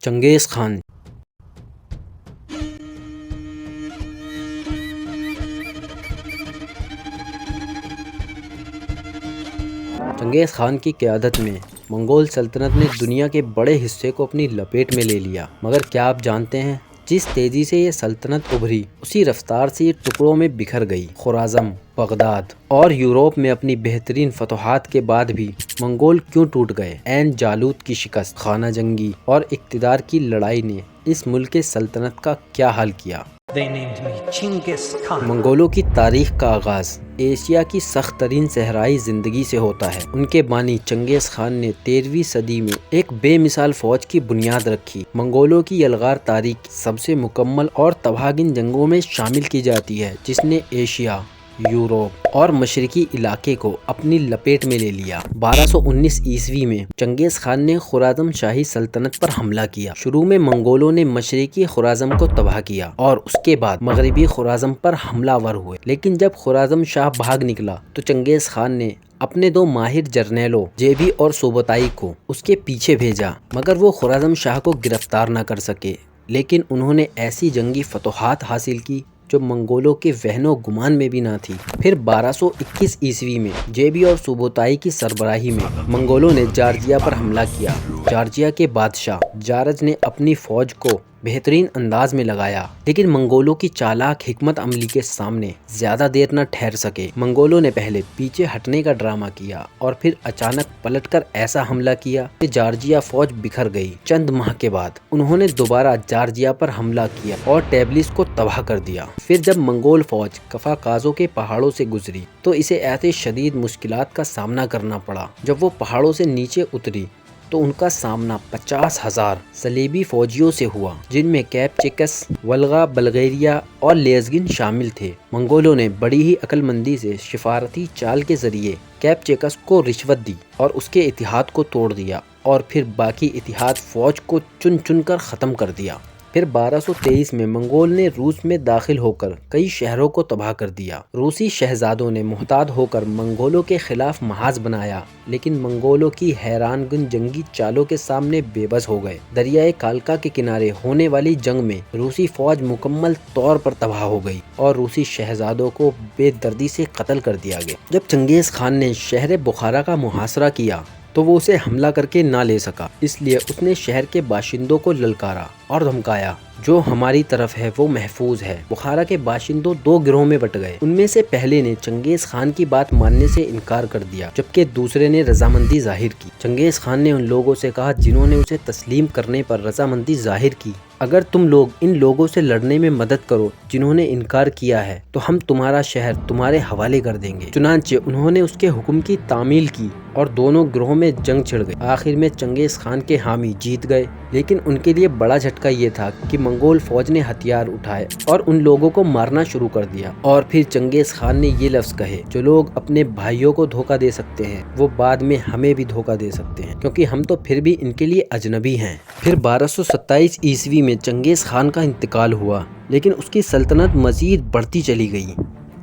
چنگیز خان چنگیز خان کی قیادت میں منگول سلطنت نے دنیا کے بڑے حصے کو اپنی لپیٹ میں لے لیا، مگر کیا آپ جانتے ہیں جس تیزی سے یہ سلطنت ابھری اسی رفتار سے یہ ٹکڑوں میں بکھر گئی۔ خوارزم، بغداد اور یورپ میں اپنی بہترین فتوحات کے بعد بھی منگول کیوں ٹوٹ گئے؟ عین جالوت کی شکست، خانہ جنگی اور اقتدار کی لڑائی نے اس ملک کے سلطنت کا کیا حال کیا؟ منگولوں کی تاریخ کا آغاز ایشیا کی سخت ترین صحرائی زندگی سے ہوتا ہے۔ ان کے بانی چنگیز خان نے 13ویں صدی میں ایک بے مثال فوج کی بنیاد رکھی۔ منگولوں کی یلغار تاریخ سب سے مکمل اور تباہگن جنگوں میں شامل کی جاتی ہے جس نے ایشیا، یورپ اور مشرقی علاقے کو اپنی لپیٹ میں لے لیا۔ 1219 عیسوی میں چنگیز خان نے خوارزم شاہی سلطنت پر حملہ کیا۔ شروع میں منگولوں نے مشرقی خوارزم کو تباہ کیا اور اس کے بعد مغربی خوارزم پر حملہ ور ہوئے، لیکن جب خوارزم شاہ بھاگ نکلا تو چنگیز خان نے اپنے 2 ماہر جرنیلوں جیبی اور سوبوتائی کو اس کے پیچھے بھیجا، مگر وہ خوارزم شاہ کو گرفتار نہ کر سکے۔ لیکن انہوں نے ایسی جنگی فتوحات حاصل کی جو منگولوں کے وہن و گمان میں بھی نہ تھی۔ پھر 1221 عیسوی میں جیبی اور سوبوتائی کی سربراہی میں منگولوں نے جارجیا پر حملہ کیا۔ جارجیا کے بادشاہ جارج نے اپنی فوج کو بہترین انداز میں لگایا، لیکن منگولوں کی چالاک حکمت عملی کے سامنے زیادہ دیر نہ ٹھہر سکے۔ منگولوں نے پہلے پیچھے ہٹنے کا ڈرامہ کیا اور پھر اچانک پلٹ کر ایسا حملہ کیا کہ جارجیا فوج بکھر گئی۔ چند ماہ کے بعد انہوں نے دوبارہ جارجیا پر حملہ کیا اور ٹیبلس کو تباہ کر دیا۔ پھر جب منگول فوج قفقازوں کے پہاڑوں سے گزری تو اسے ایسے شدید مشکلات کا سامنا کرنا پڑا۔ جب وہ پہاڑوں سے نیچے اتری تو ان کا سامنا 50,000 صلیبی فوجیوں سے ہوا، جن میں کیپچیکس، ولگا، بلغیریا اور لیزگن شامل تھے۔ منگولوں نے بڑی ہی عقل مندی سے سفارتی چال کے ذریعے کیپچیکس کو رشوت دی اور اس کے اتحاد کو توڑ دیا اور پھر باقی اتحاد فوج کو چن چن کر ختم کر دیا۔ پھر 1223 میں منگول نے روس میں داخل ہو کر کئی شہروں کو تباہ کر دیا۔ روسی شہزادوں نے محتاط ہو کر منگولوں کے خلاف محاذ بنایا، لیکن منگولوں کی حیران کن جنگی چالوں کے سامنے بے بس ہو گئے۔ دریائے کالکا کے کنارے ہونے والی جنگ میں روسی فوج مکمل طور پر تباہ ہو گئی اور روسی شہزادوں کو بے دردی سے قتل کر دیا گیا۔ جب چنگیز خان نے شہر بخارا کا محاصرہ کیا تو وہ اسے حملہ کر کے نہ لے سکا، اس لیے اس نے شہر کے باشندوں کو للکارا اور دھمکایا، جو ہماری طرف ہے وہ محفوظ ہے۔ بخارا کے باشندوں 2 گروہوں میں بٹ گئے۔ ان میں سے پہلے نے چنگیز خان کی بات ماننے سے انکار کر دیا، جبکہ دوسرے نے رضامندی ظاہر کی۔ چنگیز خان نے ان لوگوں سے کہا جنہوں نے اسے تسلیم کرنے پر رضامندی ظاہر کی، اگر تم لوگ ان لوگوں سے لڑنے میں مدد کرو جنہوں نے انکار کیا ہے تو ہم تمہارا شہر تمہارے حوالے کر دیں گے۔ چنانچہ انہوں نے اس کے حکم کی تعمیل کی اور دونوں گروہوں میں جنگ چھڑ گئی۔ آخر میں چنگیز خان کے حامی جیت گئے، لیکن ان کے لیے بڑا جھٹکا یہ تھا کہ منگول فوج نے ہتھیار اٹھائے اور ان لوگوں کو مارنا شروع کر دیا۔ اور پھر چنگیز خان نے یہ لفظ کہے، جو لوگ اپنے بھائیوں کو دھوکہ دے سکتے ہیں وہ بعد میں ہمیں بھی دھوکہ دے سکتے ہیں، کیونکہ ہم تو پھر بھی ان کے لیے اجنبی ہیں۔ پھر 1227 عیسوی میں چنگیز خان کا انتقال ہوا، لیکن اس کی سلطنت مزید بڑھتی چلی گئی۔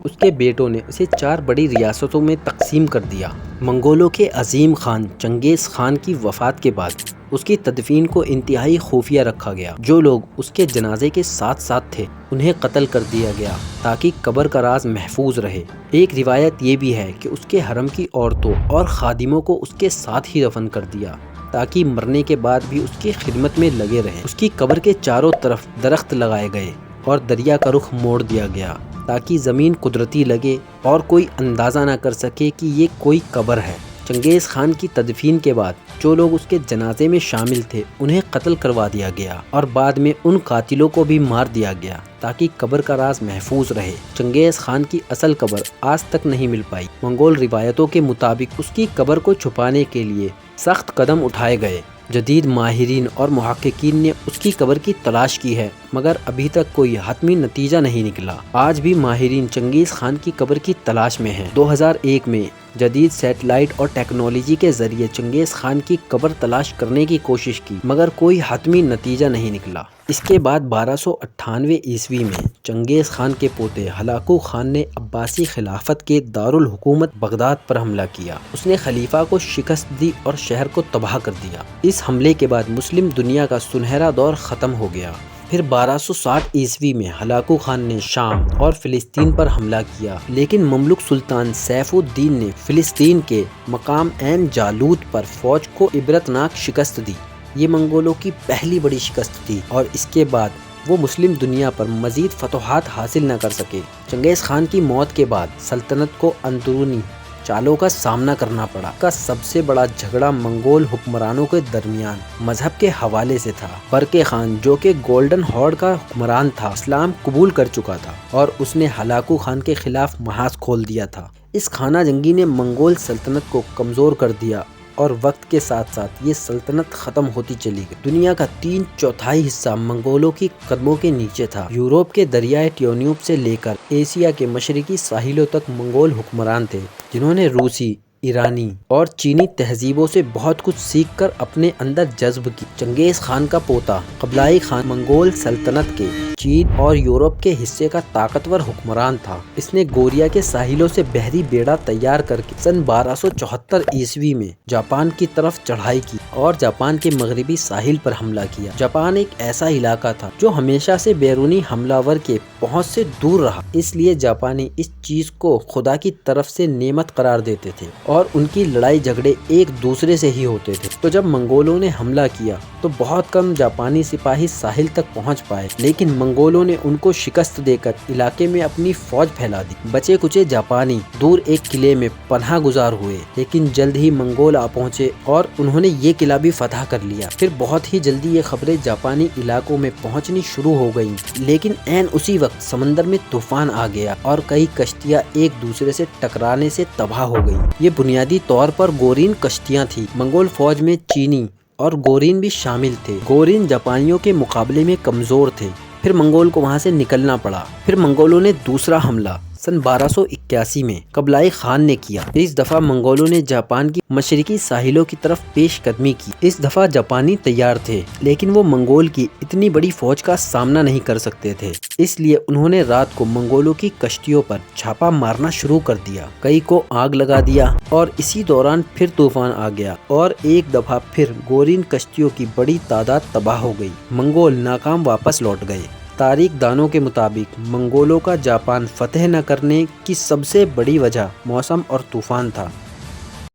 اس کے بیٹوں نے اسے 4 بڑی ریاستوں میں تقسیم کر دیا۔ منگولوں کے عظیم خان چنگیز خان کی وفات کے بعد اس کی تدفین کو انتہائی خفیہ رکھا گیا۔ جو لوگ اس کے جنازے کے ساتھ ساتھ تھے انہیں قتل کر دیا گیا تاکہ قبر کا راز محفوظ رہے۔ ایک روایت یہ بھی ہے کہ اس کے حرم کی عورتوں اور خادموں کو اس کے ساتھ ہی دفن کر دیا تاکہ مرنے کے بعد بھی اس کی خدمت میں لگے رہیں۔ اس کی قبر کے چاروں طرف درخت لگائے گئے اور دریا کا رخ موڑ دیا گیا تاکہ زمین قدرتی لگے اور کوئی اندازہ نہ کر سکے کہ یہ کوئی قبر ہے۔ چنگیز خان کی تدفین کے بعد جو لوگ اس کے جنازے میں شامل تھے انہیں قتل کروا دیا گیا اور بعد میں ان قاتلوں کو بھی مار دیا گیا تاکہ قبر کا راز محفوظ رہے۔ چنگیز خان کی اصل قبر آج تک نہیں مل پائی۔ منگول روایتوں کے مطابق اس کی قبر کو چھپانے کے لیے سخت قدم اٹھائے گئے۔ جدید ماہرین اور محققین نے اس کی قبر کی تلاش کی ہے، مگر ابھی تک کوئی حتمی نتیجہ نہیں نکلا۔ آج بھی ماہرین چنگیز خان کی قبر کی تلاش میں ہیں۔ 2001 میں جدید سیٹلائٹ اور ٹیکنالوجی کے ذریعے چنگیز خان کی قبر تلاش کرنے کی کوشش کی، مگر کوئی حتمی نتیجہ نہیں نکلا۔ اس کے بعد 1298 عیسوی میں چنگیز خان کے پوتے ہلاکو خان نے عباسی خلافت کے دارالحکومت بغداد پر حملہ کیا۔ اس نے خلیفہ کو شکست دی اور شہر کو تباہ کر دیا۔ اس حملے کے بعد مسلم دنیا کا سنہرا دور ختم ہو گیا۔ پھر 1260 عیسوی میں ہلاکو خان نے شام اور فلسطین پر حملہ کیا، لیکن مملوک سلطان سیف الدین نے فلسطین کے مقام عین جالوت پر فوج کو عبرتناک شکست دی۔ یہ منگولوں کی پہلی بڑی شکست تھی اور اس کے بعد وہ مسلم دنیا پر مزید فتوحات حاصل نہ کر سکے۔ چنگیز خان کی موت کے بعد سلطنت کو اندرونی چالوں کا سامنا کرنا پڑا۔ کا سب سے بڑا جھگڑا منگول حکمرانوں کے درمیان مذہب کے حوالے سے تھا۔ برقے خان جو کہ گولڈن ہارڈ کا حکمران تھا، اسلام قبول کر چکا تھا اور اس نے ہلاکو خان کے خلاف محاذ کھول دیا تھا۔ اس خانہ جنگی نے منگول سلطنت کو کمزور کر دیا اور وقت کے ساتھ ساتھ یہ سلطنت ختم ہوتی چلی گئی۔ دنیا کا 3/4 حصہ منگولوں کی قدموں کے نیچے تھا۔ یورپ کے دریائے ٹیونیوب سے لے کر ایشیا کے مشرقی ساحلوں تک منگول حکمران تھے، جنہوں نے روسی، ایرانی اور چینی تہذیبوں سے بہت کچھ سیکھ کر اپنے اندر جذب کی۔ چنگیز خان کا پوتا قبلائی خان منگول سلطنت کے چین اور یورپ کے حصے کا طاقتور حکمران تھا۔ اس نے گوریا کے ساحلوں سے بحری بیڑا تیار کر کے سن 1274 عیسوی میں جاپان کی طرف چڑھائی کی اور جاپان کے مغربی ساحل پر حملہ کیا۔ جاپان ایک ایسا علاقہ تھا جو ہمیشہ سے بیرونی حملہ ور کے پہنچ سے دور رہا، اس لیے جاپانی اس چیز کو خدا کی طرف سے نعمت قرار دیتے تھے اور ان کی لڑائی جھگڑے ایک دوسرے سے ہی ہوتے تھے۔ تو جب منگولوں نے حملہ کیا تو بہت کم جاپانی سپاہی ساحل تک پہنچ پائے، لیکن منگولوں نے ان کو شکست دے کر علاقے میں اپنی فوج پھیلا دی۔ بچے کچے جاپانی دور ایک قلعے میں پناہ گزار ہوئے، لیکن جلد ہی منگول آ پہنچے اور انہوں نے یہ قلعہ بھی فتح کر لیا۔ پھر بہت ہی جلدی یہ خبریں جاپانی علاقوں میں پہنچنی شروع ہو گئیں، لیکن عین اسی وقت سمندر میں طوفان آ گیا اور کئی کشتیاں ایک دوسرے سے ٹکرانے سے تباہ ہو گئیں۔ یہ بنیادی طور پر گورین کشتیاں تھیں۔ منگول فوج میں چینی اور گورین بھی شامل تھے۔ گورین جاپانیوں کے مقابلے میں کمزور تھے۔ پھر منگول کو وہاں سے نکلنا پڑا۔ پھر منگولوں نے دوسرا حملہ سن 1281 میں قبلائی خان نے کیا۔ اس دفعہ منگولوں نے جاپان کی مشرقی ساحلوں کی طرف پیش قدمی کی۔ اس دفعہ جاپانی تیار تھے، لیکن وہ منگول کی اتنی بڑی فوج کا سامنا نہیں کر سکتے تھے، اس لیے انہوں نے رات کو منگولوں کی کشتیوں پر چھاپا مارنا شروع کر دیا، کئی کو آگ لگا دیا اور اسی دوران پھر طوفان آ گیا اور ایک دفعہ پھر گورین کشتیوں کی بڑی تعداد تباہ ہو گئی۔ منگول ناکام واپس لوٹ گئے۔ تاریخ دانوں کے مطابق منگولوں کا جاپان فتح نہ کرنے کی سب سے بڑی وجہ موسم اور طوفان تھا۔